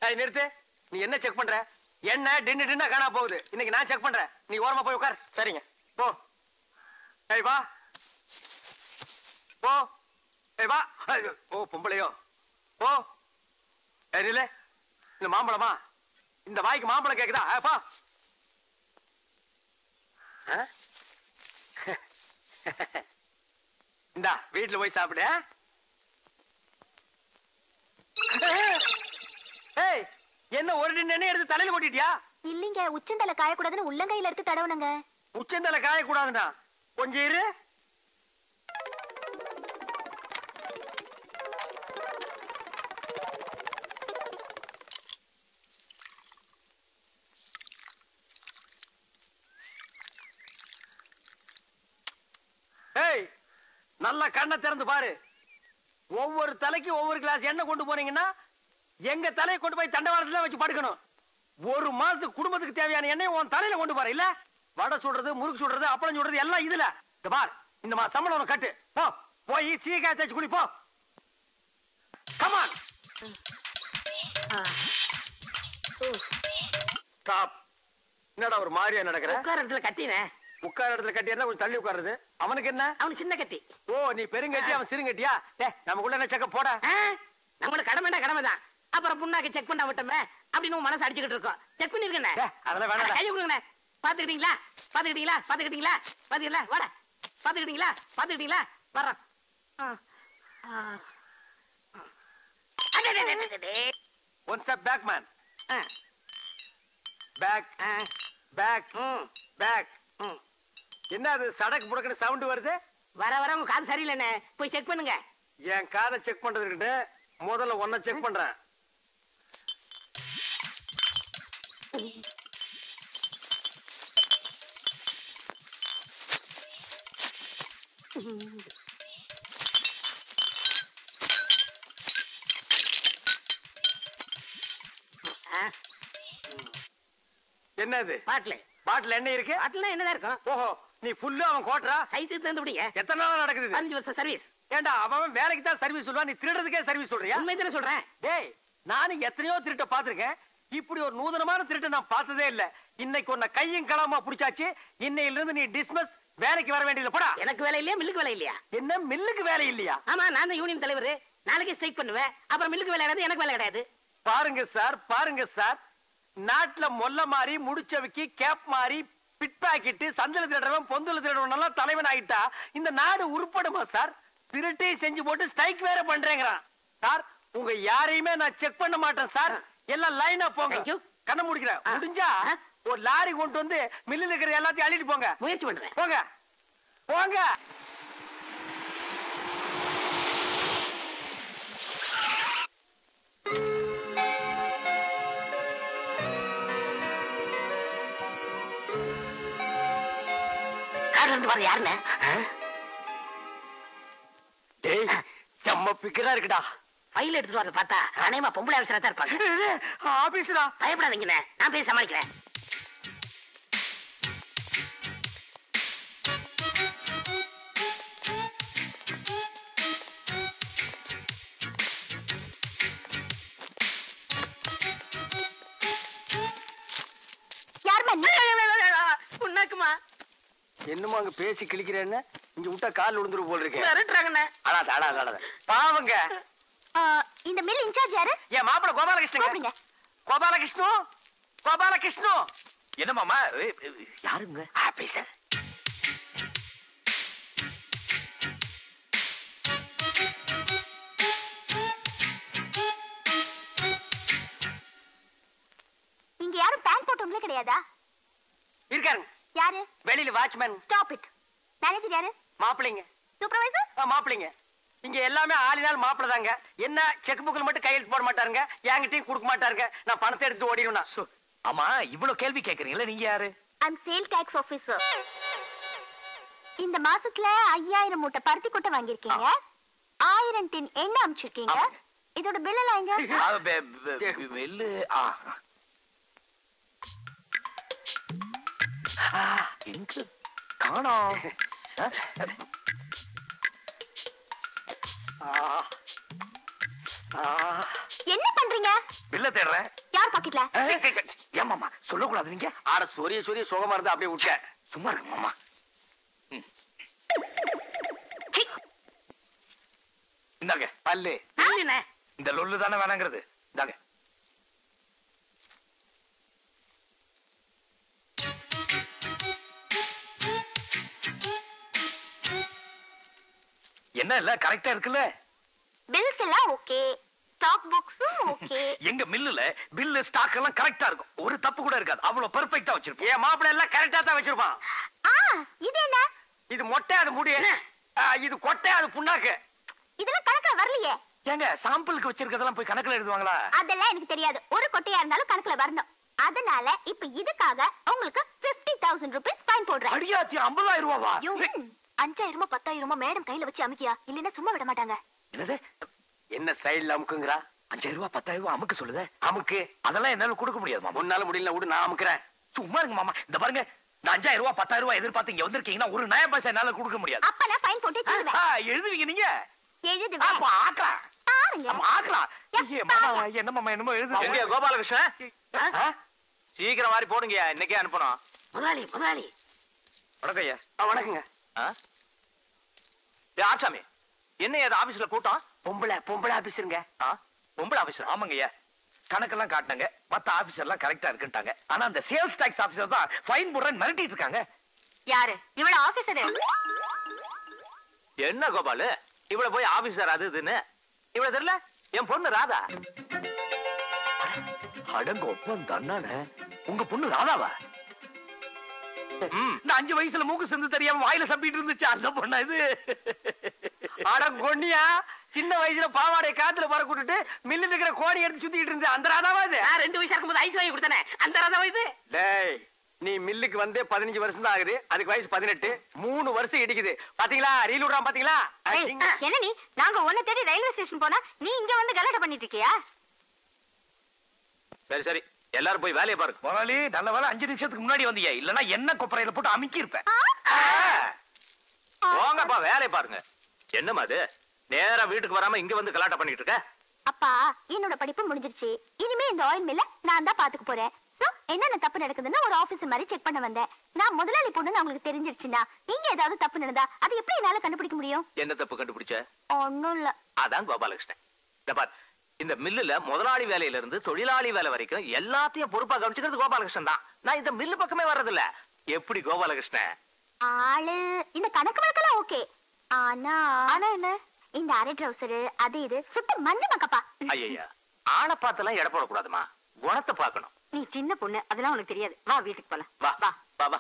நிறுத்து. நீ என்ன செக் பண்ற? என்ன டின்னா காணா போகுது. இன்னைக்கு நான் செக் பண்றேன். நீ ஓரமா போய் உட்கார். சரிங்க போ. ஏய் வா போ. ஏய் வா. ஓ பொம்பளையோ போ. இல்ல இந்த மாம்பழமா? இந்த வாய்க்கு மாம்பழம் கேக்குதா? பா. இந்தா வீட்டுல போய் சாப்பிடு. ஏய் என்ன ஒரு டின்னு எடுத்து தலையில கொட்டிட்டியா? இல்லீங்க, உச்சந்தலை காயக்கூடாதுன்னு உள்ளங்கையில எடுத்து தடவணுங்க. உச்சந்தலை காயக்கூடாதுன்னா கொஞ்சம் இரு. ஏய் நல்ல கண்ணை திறந்து பாரு. ஒவ்வொரு தலைக்கு ஒவ்வொரு கிளாஸ் எண்ணெய் கொண்டு போனீங்கன்னா எங்க தலையை கொண்டு போய் தண்டவாளத்துல வச்சு படுக்கணும். ஒரு மாசத்துக்கு குடும்பத்துக்கு தேவையான எண்ணெய் உன் தலையில கொண்டு போற. இல்ல வடை சுடுறது, முறுக்கு சுடுறது, அப்பளம் சுடுறது எல்லாம் இதுல. இந்த பார், இந்த மா சம்பளம் உனக்கு கட்டு. போ போய் சீக்காய் தேய்ச்சி குடி போ. கமான். ஸ்டாப். என்னடா ஒரு மாதிரியா நடக்கிற? உட்கார இடத்துல கட்டினே. உட்கார இடத்துல கட்டி இருந்தா கொஞ்சம் தள்ளி உட்காருது. அவனுக்கு என்ன? அவனு சின்ன கட்டி. ஓ நீ பெருங்கட்டி, அவன் சிறுங்கட்டியா? நமக்குள்ள என்ன செக்க போட. நம்மளுக்கு கடமைடா கடமைதான். அப்புறம் புண்ணாக்கு செக் பண்ண விட்டோமே அப்படின்னு மனசு அடிச்சுக்கிட்டு இருக்கோம். செக் பண்ணிருக்கேன். அதெல்லாம் வேணாம். கை கொடுங்க. பாத்துக்கிட்டீங்களா? பாத்துக்கிட்டீங்களா? பாத்துக்கிட்டீங்களா? பாத்துக்கல வாட. பாத்துக்கிட்டீங்களா? பாத்துக்கிட்டீங்களா? வர்றோம். One step back man. Back back back. என்ன அது சடக்கு புடக்குன்னு சவுண்ட் வருது? வர வர உங்க காது சரியில்லைண்ணே, போய் செக் பண்ணுங்க. என் காதை செக் பண்றதுக்கிட்ட முதல்ல ஒன்ன செக் பண்றேன். என்னது? பாட்டில் பாட்டில் என்ன இருக்கு? பாட்டில் என்னதான் இருக்கும்? ஓஹோ நீ ஃபுல்லு அவன் கோட்டரா? சைஸ் தந்து விடுங்க. எத்தனை நாள் நடக்குது? 5 வருஷம் சர்வீஸ். ஏண்டா அவன் வேலைக்கு தான் சர்வீஸ் சொல்லுவான், நீ திருடுறதுக்கே சர்வீஸ் சொல்றியா? உண்மை தானே சொல்றேன். டேய் நானும் எத்தனையோ திருட்ட பாத்திருக்கேன். இப்படி ஒரு நூதனமான திருட்ட நான் பார்த்ததே இல்ல. இன்னைக்கு உன்னை கையும் களமா புடிச்சாச்சு. இன்னையில இருந்து நீ டிஸ்மிஸ். வேலைக்கு வர வேண்டியது. போடா. எனக்கு வேலை இல்லையா? மில்லுக்கு வேலை இல்லையா? என்ன மில்லுக்கு வேலை இல்லையா? ஆமா, நான் தான் யூனியன் தலைவர். நாளைக்கு ஸ்ட்ரைக் பண்ணுவேன். அப்புறம் மில்லுக்கு வேலை கிடையாது, எனக்கு வேலை கிடையாது. பாருங்க சார், பாருங்க சார், நாட்டுல மொல்ல மாறி முடிச்சவைக்கு கேப் மாறி பிட் பாக்கெட் சந்தல திருடுறவன் பொந்தல திருடுறவன் எல்லாம் தலைவன் ஆகிட்டா இந்த நாடு உருப்படுமா சார்? திருட்டை செஞ்சு போட்டு ஸ்ட்ரைக் வேற பண்றேங்கிறான் சார். உங்க யாரையுமே நான் செக் பண்ண மாட்டேன் சார். எல்லாம் லைனா போங்க. கண்ண முடிக்கிறேன். முடிஞ்சா ஒரு லாரி கொண்டு வந்து மில்லில் இருக்கிற எல்லாத்தையும் அள்ளிட்டு போங்க. முயற்சி பண்றேன். போங்க போங்க. கார்ல வர யாருன்னு? டேய் செம்ம பிக்கரா இருக்குடா. ஃபைல் எடுத்துட்டு வரத பார்த்தா அநேகமா பொம்பளை ஆபீசரா தான் இருப்பாங்க. ஆபீசரா? பயப்படாதீங்கண்ணே, நான் போய் சமாளிக்கிறேன். புண்ணாக்குமா? என்னமோ அங்க பேசி கிழிக்கிறேன்னு இங்க விட்டா கால் விழுந்துரு போல் இருக்கேன். மிரட்டுறாங்கண்ணே. அடாத அடாத அடாத பாவங்க. இந்த மில் இன்சார்ஜ் யாரு? என் மாப்பிள கோபாலகிருஷ்ணன். கோபாலகிருஷ்ணு கோபாலகிருஷ்ணு. என்ன மாமா? யாருங்க? ஆபீசர். இங்க யாரும் பேண்ட் போட்டவங்களே கிடையாதா? இருக்காருங்க. யாரு? வெளியில வாட்ச்மேன். Stop it. மேனேஜர் யாரு? மாப்பிளைங்க. சூப்பர்வைசர்? மாப்பிளைங்க. இங்க எல்லாமே ஆளினால் மாப்பிள தாங்க. என்ன செக் புக்ல மட்டும் கையெழுத்து போட மாட்டாருங்க, என்கிட்டயும் கொடுக்க மாட்டாருங்க. நான் பணத்தை எடுத்து ஓடிடுவேனா? ஆமா, இவ்வளவு கேள்வி கேக்குறீங்களா? நீங்க யாரு? I'm sale tax officer. இந்த மாசத்துல 5000 மூட்டை பருத்தி கொட்டை வாங்கிருக்கீங்க, 1000 டின் எண்ணெய் அனுப்பிச்சிருக்கீங்க. இதோட பில் எல்லாம் எங்க? வெள்ளு எங்க காணோம்? என்ன பண்றீங்க? பில்ல தேடுறேன். யார் பாக்கெட்ல? ஏமாமா சொல்லக்கூடாது நீங்க. ஆட சொரிய சொரிய சுகமா இருந்தா அப்படியே விட்ட. சும்மா இருங்க மாமா. இந்தாங்க பல்லு. இல்லண்ணே. இந்த லொல்லு தானே வேணாங்கிறது. இந்தாங்க. என்ன இல்ல கரெக்டா இருக்குல்ல? பில்ஸ் எல்லாம் ஓகே, ஸ்டாக் புக்ஸும் ஓகே. எங்க மில்லுல பில்லு ஸ்டாக் எல்லாம் கரெக்டா இருக்கும். ஒரு தப்பு கூட இருக்காது. அவ்வளவு பெர்ஃபெக்ட்டா வச்சிருப்போம். என் மாப்பிள்ளை எல்லாம் கரெக்டா தான் வச்சிருப்பான். இது என்ன? இது மொட்டை, அது முடி. இது கொட்டை, அது புண்ணாக்கு. இதெல்லாம் கணக்குல வரலையே. ஏங்க சாம்பிளுக்கு வச்சிருக்கதெல்லாம் போய் கணக்குல எழுதுவாங்களா? அதெல்லாம் எனக்கு தெரியாது. ஒரு கொட்டையா இருந்தாலும் கணக்குல வரணும். அதனால இப்ப இதுக்காக உங்களுக்கு 50,000 rupees ஃபைன் போடுறேன். அடியாத்தி 50,000 ரூபாவா? 5,000 10,000 மேடம் கையில வச்சு அமுக்கியா, இல்லன்னா சும்மா விட மாட்டாங்க. என்னது? என்ன சைடுல அமுக்குங்கறா? 5,000 10,000 அமுக்கு சொல்லுதே. அமுக்கு. அதெல்லாம் என்னால கொடுக்க முடியாது மாமா. முன்னால முடியல விடு, நான் அமுக்குறேன். சும்மா இருங்க மாமா. இந்த பாருங்க, இந்த 5,000 10,000 எதிர்பார்த்து இங்க வந்திருக்கீங்கன்னா ஒரு நய பைசா என்னால கொடுக்க முடியாது. அப்ப நான் ஃபைன் போட்டு தருவேன். எழுதுவீங்க நீங்க? எழுதுவேன். அப்ப ஆக்கலாம். பாருங்க. ஆக்கலாம். மாமா என்ன மாமா என்னமோ எங்க எழுதுங்க. கோபாலகிருஷ்ணன்? சீக்கிரம் வாரி போடுங்க, இன்னைக்கே அனுப்பணும். முதலாளி முதலாளி. வணக்கம் ஐயா. வணக்கங்க. ஆச்சாமி என்ன ஏதாவது ஆபீஸ்ல கூட்டம்? பொம்பளை ஆபீஸருங்க. பொம்பளை ஆபீசர்? ஆமாங்க ஐயா. கணக்கெல்லாம் காட்டினாங்க. மத்த ஆபீசர் எல்லாம் கரெக்டா இருக்குட்டாங்க. ஆனா அந்த சேல்ஸ் டாக்ஸ் ஆபீசர் தான் ஃபைன் போடுறேன்னு மிரட்டிட்டு இருக்காங்க. யாரு இவள ஆபீசர்? என்ன கோபாலு இவ்வளவு போய் ஆபீசர் அது இதுன்னு இவ்வளவு தெரியல? என் பொண்ணு ராதா. அடங்க ஒப்பம் தானே. உங்க பொண்ணு ராதாவா? நான் 5 வயசுல மூக்கு சிந்து தெரியாம வாயில சப்பிட்டு இருந்துச்சு அந்த பொண்ணா இது? அட கொன்னியா, சின்ன வயசுல பாவாடை காத்துல பறக்க விட்டுட்டு மில்லு இருக்கிற கோணி எடுத்து சுத்திட்டு இருந்த அந்த ராதாவா இது? நான் 2 வயசா இருக்கும்போது ஐஸ் வாங்கி கொடுத்தனே அந்த ராதாவா இது? டேய், நீ மில்லுக்கு வந்து 15 வருஷம் தான் ஆகுது. அதுக்கு வயசு 18. 3 வருஷம் இடிக்குது. பாத்தீங்களா? ரீல் விடுறான் பாத்தீங்களா? என்ன நீ? நாங்க உன்னை தேடி ரயில்வே ஸ்டேஷன் போனா நீ இங்க வந்து கலாட்டா பண்ணிட்டு இருக்கியா? சரி சரி, எல்லாரும் போய் வேலையை பாருங்க. முதலாளி நல்ல வேலை 5 நிமிஷத்துக்கு முன்னாடி வந்தீங்க. இல்லன்னா என்ன கொப்பரையில போட்டு அமுக்கி இருப்பேன். போங்கப்பா, வேலையை பாருங்க. என்னமா அது, நேரா வீட்டுக்கு வராம இங்க வந்து கலாட்டா பண்ணிட்டு இருக்க? அப்பா, என்னோட படிப்பு முடிஞ்சிருச்சு. இனிமே இந்த ஆயில் மில்ல நான் தான் பாத்துக்க போறேன். என்னென்ன தப்பு நடக்குதுன்னு ஒரு ஆபீசர் மாதிரி செக் பண்ண வந்தேன். நான் முதலாளி பொண்ணுன்னு உங்களுக்கு தெரிஞ்சிருச்சுன்னா இங்க ஏதாவது தப்பு நடந்தா அது எப்படி என்னால கண்டுபிடிக்க முடியும்? என்ன தப்பு கண்டுபிடிச்ச? ஒண்ணும் இல்ல. அதான் கோபாலகிருஷ்ணன். இந்த பார், இந்த மில்லுல முதலாளி வேலையில இருந்து தொழிலாளி வேலை வரைக்கும் எல்லாத்தையும் பொறுப்பா கவனிச்சுக்கிறது கோபாலகிருஷ்ணன் தான். நான் இந்த மில்லு பக்கமே வர்றதில்ல. எப்படி கோபாலகிருஷ்ணன்? ஆளு இந்த கணக்கு வழக்கெல்லாம் ஓகே. ஆனா என்ன, இந்த அரை ட்ரௌசர் அது இது சுத்த மஞ்ச மக்கப்பா. ஐயா, ஆளை பார்த்தெல்லாம் எடை போடக்கூடாதுமா, குணத்தை பார்க்கணும். நீ சின்ன பொண்ணு, அதெல்லாம் உனக்கு தெரியாது. வா வீட்டுக்கு போலாம். வா வா வா வா.